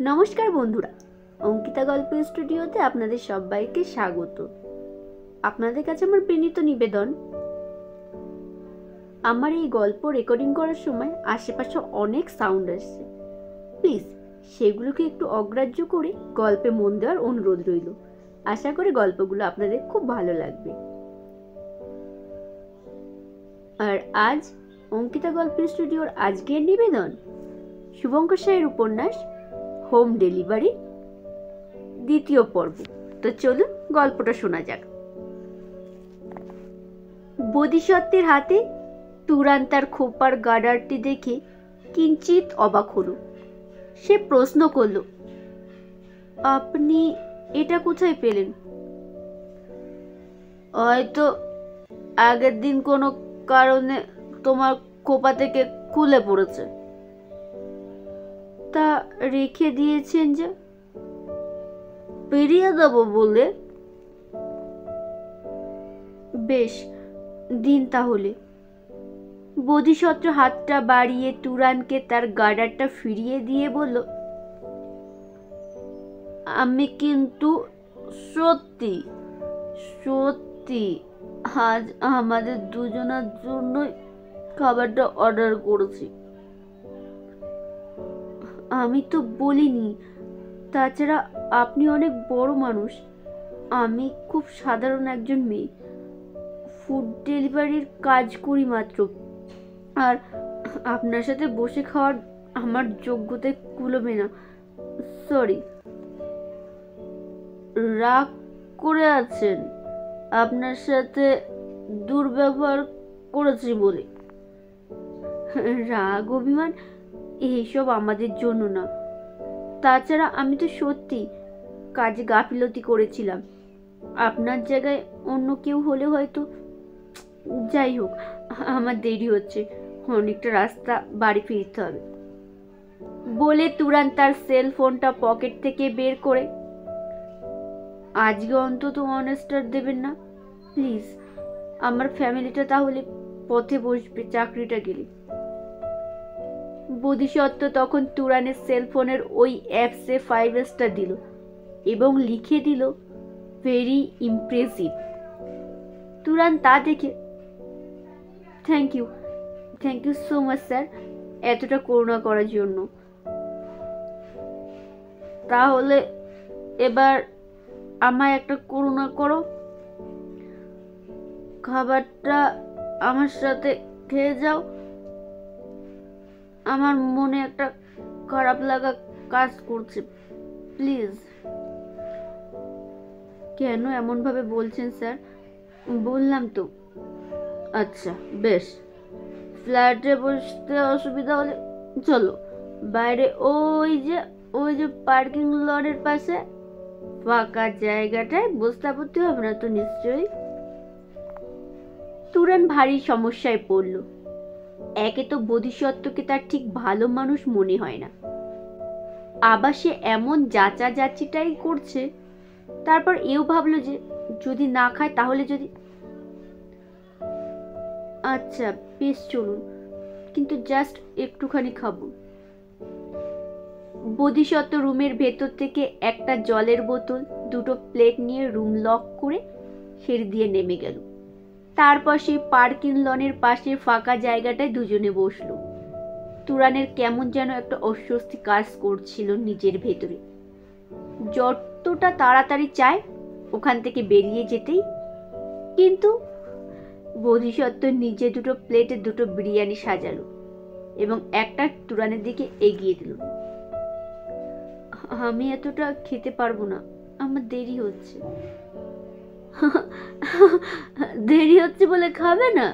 নমস্কার বন্ধুরা, অঙ্কিতা গল্প স্টুডিওতে আপনাদের সবাইকে স্বাগত। আপনাদের কাছে আমার বিনীত নিবেদন, আমার এই গল্প রেকর্ডিং করার সময় আশেপাশে অনেক সাউন্ড আসছে, প্লিজ সেগুলোকে একটু অগ্রাহ্য করে গল্পে মন দেওয়ার অনুরোধ রইল। আশা করি গল্পগুলো আপনাদের খুব ভালো লাগবে। আর আজ অঙ্কিতা গল্প স্টুডিওর আজকের নিবেদন শুভঙ্কর সাহের উপন্যাস হোম ডেলিভারি দ্বিতীয় পর্ব। তো চলুন গল্পটা শোনা যাক। বোধিসত্ত্বের হাতে তুরান তার খোপার গার্ডারটি দেখে কিঞ্চিত অবাক হলো। সে প্রশ্ন করল, আপনি এটা কোথায় পেলেন? হয়তো আগের দিন কোনো কারণে তোমার খোপা থেকে খুলে পড়েছে। তা রেখে দিয়েছেন যে? ফিরিয়ে দেবো বলে। বেশ, দিন তাহলে। বোধিসত্ত্ব হাতটা বাড়িয়ে তুরানকে তার গার্ডারটা ফিরিয়ে দিয়ে বলল, আমি কিন্তু সত্যি সত্যি আজ আমাদের দুজনের জন্যই খাবারটা অর্ডার করেছি। আমি তো বলিনি। তাছাড়া আপনি অনেক বড় মানুষ, আমি খুব সাধারণ একজন মেয়ে। ফুড ডেলিভারির কাজ করি মাত্র, আর আপনার সাথে বসে খাওয়ার আমার যোগ্যতায় কুলোবে না। সরি। রাগ করে আছেন আপনার সাথে দুর্ব্যবহার করেছি বলে? রাগ অভিমান এইসব আমাদের জন্য না। তাছাড়া আমি তো সত্যি কাজে গাফিলতি করেছিলাম। আপনার জায়গায় অন্য কেউ হলে হয়তো। যাই হোক, আমার দেরি হচ্ছে, অনেকটা রাস্তা বাড়ি ফিরতে হবে বলে তুরান তার সেল ফোনটা পকেট থেকে বের করে, আজকে অন্তত অনেস্টার দেবেন না প্লিজ? আমার ফ্যামিলিটা তাহলে পথে বসবে চাকরিটা গেলে। বোধিসত্ত্ব তখন তুরানের সেলফোনের ওই অ্যাপসে 5 স্টার দিল এবং লিখে দিল, ভেরি ইমপ্রেসিভ। তুরান তা দেখে, thank you so much sir, এতটা করুণা করার জন্য। তাহলে এবার আমায় একটা করুণা করো, খাবারটা আমার সাথে খেয়ে যাও। আমার মনে একটা খারাপ লাগা কাজ করছে, প্লিজ। কেন এমন ভাবে বলছেন স্যার? বললাম তো। আচ্ছা বেশ, ফ্ল্যাটে বসতে অসুবিধা হলে চলো বাইরে ওই যে পার্কিং লটের পাশে ফাঁকা জায়গাটায় বসতে আপত্তি হবে না তো নিশ্চয়ই? তুরান ভারী সমস্যায় পড়ল। একে তো বোধিসত্ত্বকে তার ঠিক ভালো মানুষ মনে হয় না, আবার সে এমন যাচাইটাই করছে। তারপর এও ভাবলো যে যদি না খায় তাহলে যদি। আচ্ছা বেশ চলুন, কিন্তু জাস্ট একটুখানি খাবো। বোধিসত্ত্ব রুমের ভেতর থেকে একটা জলের বোতল, দুটো প্লেট নিয়ে রুম লক করে সিঁড়ি দিয়ে নেমে গেল। তারপর সেই পার্কিং লনের পাশে ফাঁকা জায়গাটায় দুজনে বসলো। তুরানের কেমন যেন একটা অস্বস্তি কাজ করছিল নিজের ভেতরে। যতটা তাড়াতাড়ি চায় ওখান থেকে বেরিয়ে যেতেই, কিন্তু বোধিসত্ত্ব নিজে দুটো প্লেটে দুটো বিরিয়ানি সাজালো এবং একটা তুরানের দিকে এগিয়ে দিল। আমি এতটা খেতে পারবো না, আমার দেরি হচ্ছে। দেরি হচ্ছে বলে খাবে না?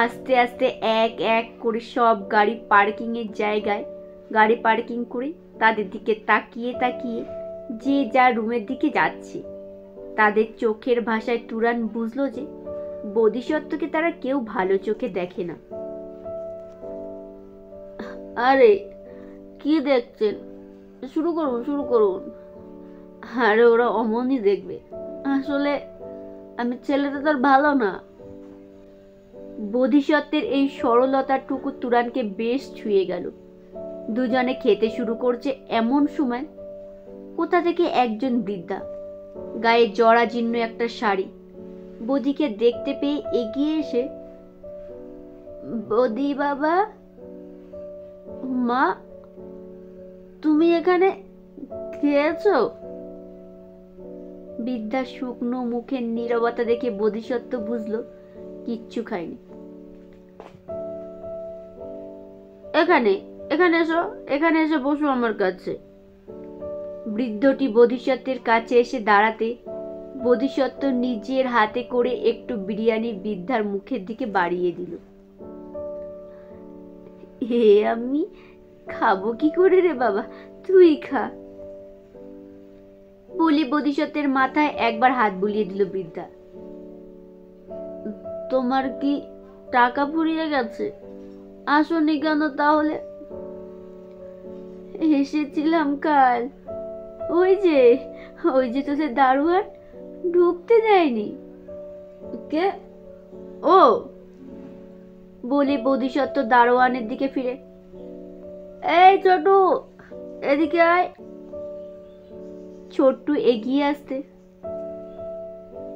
আস্তে আস্তে এক এক করে সব গাড়ি পার্কিং এর জায়গায় গাড়ি পার্কিং করে তাদের দিকে তাকিয়ে তাকিয়ে যে যার রুমের দিকে যাচ্ছে। তাদের চোখের ভাষায় তুরান বুঝলো যে বোধিসত্ত্বকে তারা কেউ ভালো চোখে দেখে না। আরে কি দেখছেন, শুরু করুন। আরে ওরা অমনই দেখবে, আসলে আমি ছেলেটা তার ভালো না। বোধিসত্ত্বের এই সরলতাটুকু তুরানকে বেশ ছুঁয়ে গেল। দুজনে খেতে শুরু করছে এমন সময় কোথা থেকে একজন বৃদ্ধা, গায়ে জরাজীর্ণ একটা শাড়ি, বৌদিকে দেখতে পেয়ে এগিয়ে এসে, বৌদি বাবা, মা, তুমি এখানে খেয়েছো? বৃদ্ধা শুকনো মুখের নীরবতা দেখে বোধিসত্ত্ব বুঝলো কিচ্ছু খায়নি। এখানে এখানে এসো, এখানে এসে বসো আমার কাছে। বৃদ্ধটি বোধিসত্ত্বের কাছে এসে দাঁড়াতে বোধিসত্ত্ব নিজের হাতে করে একটু বিরিয়ানি বৃদ্ধার মুখের দিকে বাড়িয়ে দিল। হে, আমি খাবো কি করে রে বাবা, তুই খা বলি বোধিসত্ত্বের মাথায় একবার হাত বুলিয়ে দিল বৃদ্ধা। তোমার কি টাকা ফুরিয়ে গেছে? আসনি কেন তাহলে? এসেছিলাম কাল, ওই যে তোদের দারোয়ান ঢুকতে দেয়নি। কে? ও বলি বোধিসত্ত্ব দারোয়ানের দিকে ফিরে, এই ছোটু, এদিকে আয়। ছোট্টু এগিয়ে আসতে,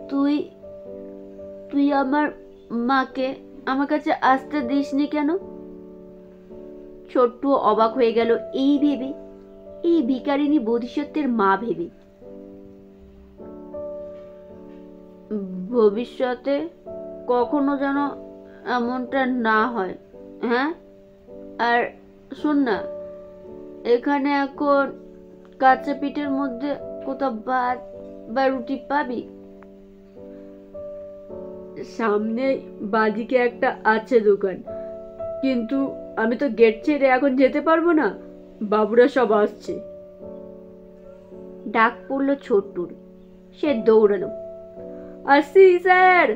তুই তুই আমার মাকে আমার কাছে আসতে দিসনি কেন? ছোট্টু অবাক হয়ে গেল এই ভেবে, এই ভিখারিনী বোধিসত্ত্বের মা ভেবে। ভবিষ্যতে কখনো যেন এমনটা না হয়। হ্যাঁ, আর শোন না, এখানে এখন কাঁচা পিঠের মধ্যে কোথাও ভাত বা রুটি পাবি? সামনে বাদিকে একটা আছে দোকান, কিন্তু আমি তো গেট ছেড়ে এখন যেতে পারবো না, বাবুরা সব আসছে। ডাক পড়লো ছোট্টুর। সে দৌড়ালো, আসছি স্যার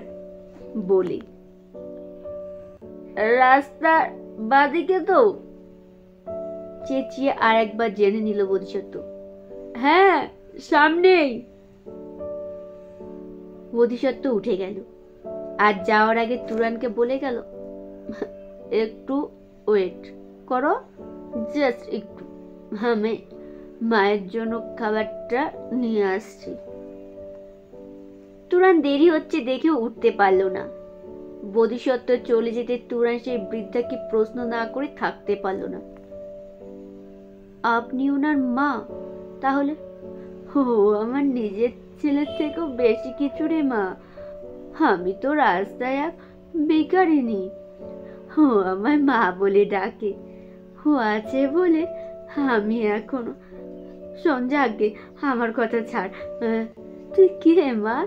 বলে। রাস্তার বাদিকে তো? চেঁচিয়ে আর একবার জেনে নিল বোধিসত্ত্ব। হ্যাঁ, সামনেই। বোধিসত্ত্ব উঠে গেল আর যাওয়ার আগে তুরানকে বলে গেল, একটু ওয়েট করো, জাস্ট একটু, আমি মায়ের জন্য খাবারটা নিয়ে আসছি। তুরান দেরি হচ্ছে দেখেও উঠতে পারল না। বোধিসত্ত্ব চলে যেতে তুরান সেই বৃদ্ধাকে প্রশ্ন না করে থাকতে পারল না। আপনি ওনার মা তাহলে? ও আমার নিজের ছেলের থেকেও বেশি কিছু রে মা, আমি তো রাস্তায় এক ভিখারিনী, ও আমায় মা বলে ডাকে, ও আছে বলে আমি এখনো। সঞ্জাগে আমার কথা ছাড়, তুই কি রে মা,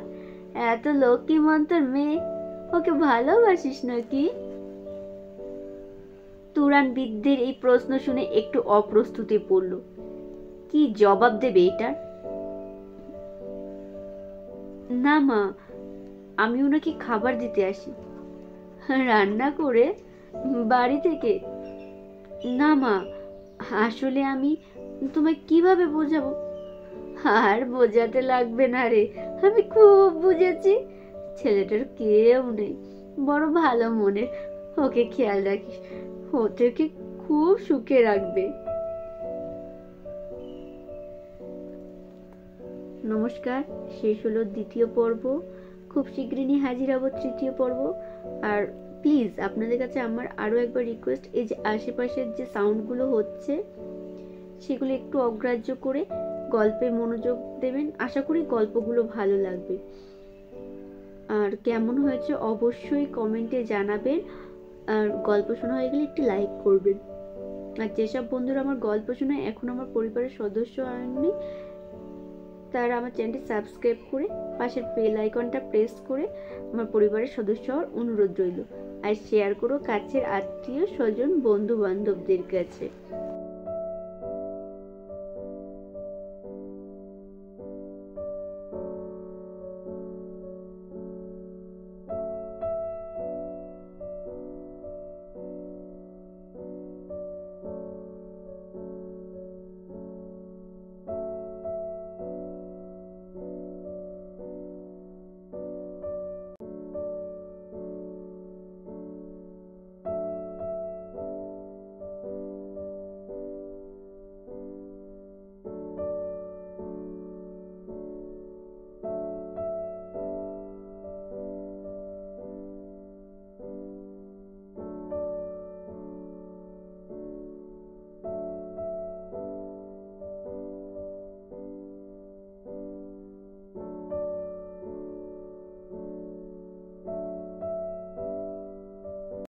এত লক্ষ্মীমন্তর মেয়ে, ওকে ভালোবাসিস নাকি? তুরান বৃদ্ধের এই প্রশ্ন শুনে একটু অপ্রস্তুতে পড়ল, কি জবাব দেবে এটার? না মা, আমি ওনাকে খাবার দিতে আসি, রান্না করে বাড়ি থেকে। না মা, আসলে আমি তোমায় কিভাবে বোঝাবো? আর বোঝাতে লাগবে না রে, আমি খুব বুঝেছি, ছেলেটার কেউ নেই, বড় ভালো মনের, ওকে খেয়াল রাখিস, ও তোকে খুব সুখে রাখবে। নমস্কার, শেষ হলো দ্বিতীয় পর্ব। খুব শীঘ্রই হাজির হব তৃতীয় পর্ব। আর প্লিজ আপনাদের কাছে আমার আরও একবার রিকোয়েস্ট, এই যে আশেপাশের যে সাউন্ডগুলো হচ্ছে সেগুলো একটু অগ্রাহ্য করে গল্পে মনোযোগ দেবেন। আশা করি গল্পগুলো ভালো লাগবে। আর কেমন হয়েছে অবশ্যই কমেন্টে জানাবেন। আর গল্প শোনা হয়ে গেলে একটি লাইক করবেন। আর যেসব বন্ধুরা আমার গল্প শোনায় এখন আমার পরিবারের সদস্য হয়নি, তারা আমার চ্যানেলটি সাবস্ক্রাইব করে পাশের বেল আইকনটা প্রেস করে আমার পরিবারের সদস্য হওয়ার অনুরোধ রইল। আর শেয়ার করো কাছের আত্মীয় স্বজন বন্ধু বান্ধবদের কাছে।